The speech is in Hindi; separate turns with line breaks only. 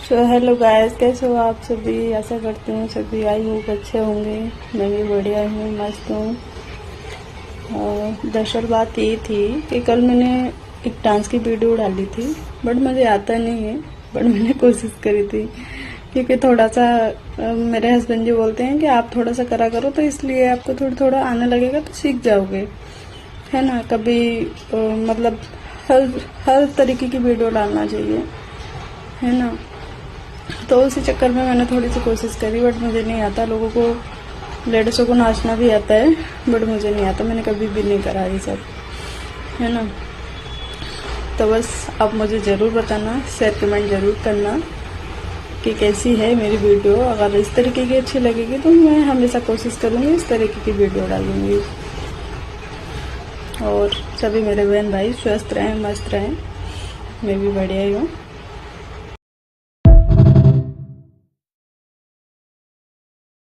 हेलो गाइस, कैसे हो आप सभी। आशा करती हूँ सभी आई होप अच्छे होंगे। मैं भी बढ़िया हूँ, मस्त हूँ। दरअसल बात ये थी कि कल मैंने एक डांस की वीडियो डाली थी, बट मुझे आता नहीं है। बट मैंने कोशिश करी थी क्योंकि थोड़ा सा मेरे हस्बैंड जी बोलते हैं कि आप थोड़ा सा करा करो, तो इसलिए आपको थोड़ा थोड़ा आने लगेगा तो सीख जाओगे, है ना। कभी मतलब हर हर तरीके की वीडियो डालना चाहिए, है ना। तो उसी चक्कर में मैंने थोड़ी सी कोशिश करी, बट मुझे नहीं आता। लोगों को, लेडीज़ों को नाचना भी आता है, बट मुझे नहीं आता। मैंने कभी भी नहीं करा ये सब, है ना। तो बस आप मुझे ज़रूर बताना, शेयर कमेंट ज़रूर करना कि कैसी है मेरी वीडियो। अगर इस तरीके की अच्छी लगेगी तो मैं हमेशा कोशिश करूँगी इस तरीके की वीडियो डालूँगी। और सभी मेरे बहन भाई स्वस्थ रहें, मस्त रहें। मैं भी बढ़िया ही हूँ।